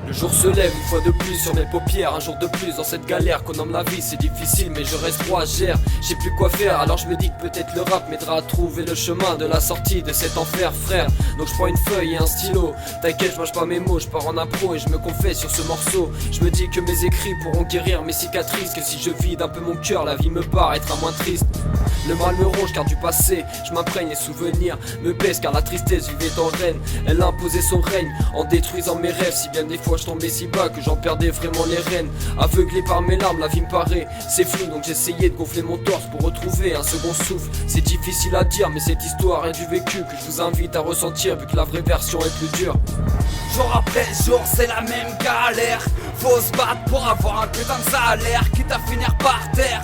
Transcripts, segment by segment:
Le jour se lève une fois de plus sur mes paupières. Un jour de plus dans cette galère qu'on nomme la vie. C'est difficile mais je reste droit, gère. J'ai plus quoi faire alors je me dis que peut-être le rap m'aidera à trouver le chemin de la sortie de cet enfer, frère. Donc je prends une feuille et un stylo. T'inquiète, je mâche pas mes mots, je pars en impro et je me confesse sur ce morceau. Je me dis que mes écrits pourront guérir mes cicatrices, que si je vide un peu mon cœur, la vie me paraîtra moins triste. Le mal me ronge car du passé je m'imprègne et souvenirs me baissent car la tristesse vivait en reine. Elle imposait son règne en détruisant mes rêves. Si bien des fois je tombais si bas que j'en perdais vraiment les rênes. Aveuglé par mes larmes, la vie me paraît c'est flou, donc j'essayais de gonfler mon torse pour retrouver un second souffle. C'est difficile à dire mais cette histoire est du vécu que je vous invite à ressentir vu que la vraie version est plus dure. Jour après jour c'est la même galère. Faut se battre pour avoir un putain de salaire, quitte à finir par terre.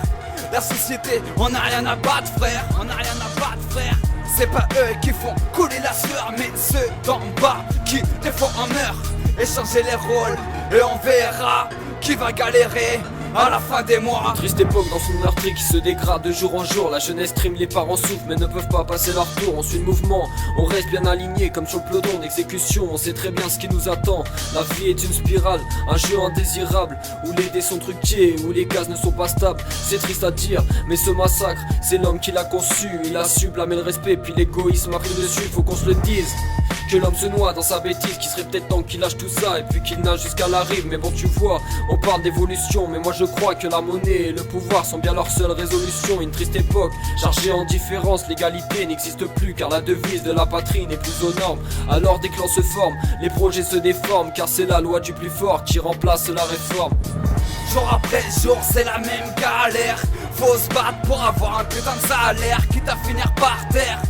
La société, on n'a rien à battre frère, on n'a rien à battre frère. C'est pas eux qui font couler la sueur, mais ceux d'en bas qui des fois en meurent. Échanger les rôles et on verra qui va galérer à la fin des mois. Une triste époque dans son meurtrier qui se dégrade de jour en jour. La jeunesse trime, les parents souffrent mais ne peuvent pas passer leur tour. On suit le mouvement, on reste bien aligné comme sur le peloton d'exécution. On sait très bien ce qui nous attend. La vie est une spirale, un jeu indésirable où les dés sont truqués, où les cases ne sont pas stables. C'est triste à dire mais ce massacre c'est l'homme qui l'a conçu. Il a su blâmer le respect puis l'égoïsme a pris dessus. Faut qu'on se le dise, que l'homme se noie dans sa bêtise, qu'il serait peut-être temps qu'il lâche tout ça et puis qu'il nage jusqu'à la rive. Mais bon tu vois, on parle d'évolution, mais moi je crois que la monnaie et le pouvoir sont bien leur seule résolution. Une triste époque, chargée en différence, l'égalité n'existe plus car la devise de la patrie n'est plus aux normes. Alors dès que l'on se forme, les projets se déforment car c'est la loi du plus fort qui remplace la réforme. Jour après jour c'est la même galère. Faut se battre pour avoir un putain de salaire, quitte à finir par terre.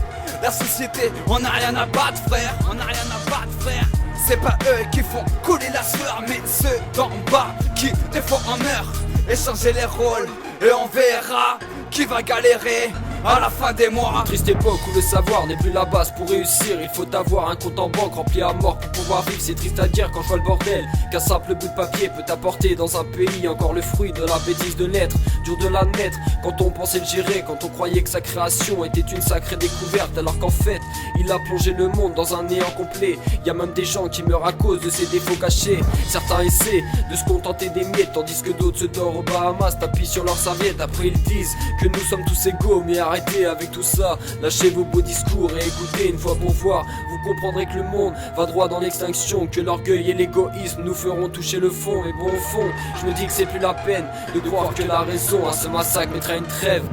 La société, on n'a rien à battre frère, on n'a rien à battre frère. C'est pas eux qui font couler la sueur, mais ceux d'en bas qui des fois en meurent. Échanger les rôles et on verra qui va galérer à la fin des mois. Une triste époque où le savoir n'est plus la base pour réussir. Il faut avoir un compte en banque rempli à mort pour pouvoir vivre. C'est triste à dire quand je vois le bordel qu'un simple bout de papier peut apporter dans un pays. Encore le fruit de la bêtise de l'être, dur de l'admettre quand on pensait le gérer, quand on croyait que sa création était une sacrée découverte. Alors qu'en fait il a plongé le monde dans un néant complet. Y a même des gens qui meurent à cause de ces défauts cachés. Certains essaient de se contenter des miettes tandis que d'autres se dorent aux Bahamas, tapis sur leur serviette. Après ils disent que nous sommes tous égaux, mais arrêtez avec tout ça, lâchez vos beaux discours et écoutez une fois pour voir. Vous comprendrez que le monde va droit dans l'extinction, que l'orgueil et l'égoïsme nous feront toucher le fond. Mais bon au fond, je me dis que c'est plus la peine de croire que la raison à ce massacre mettra une trêve.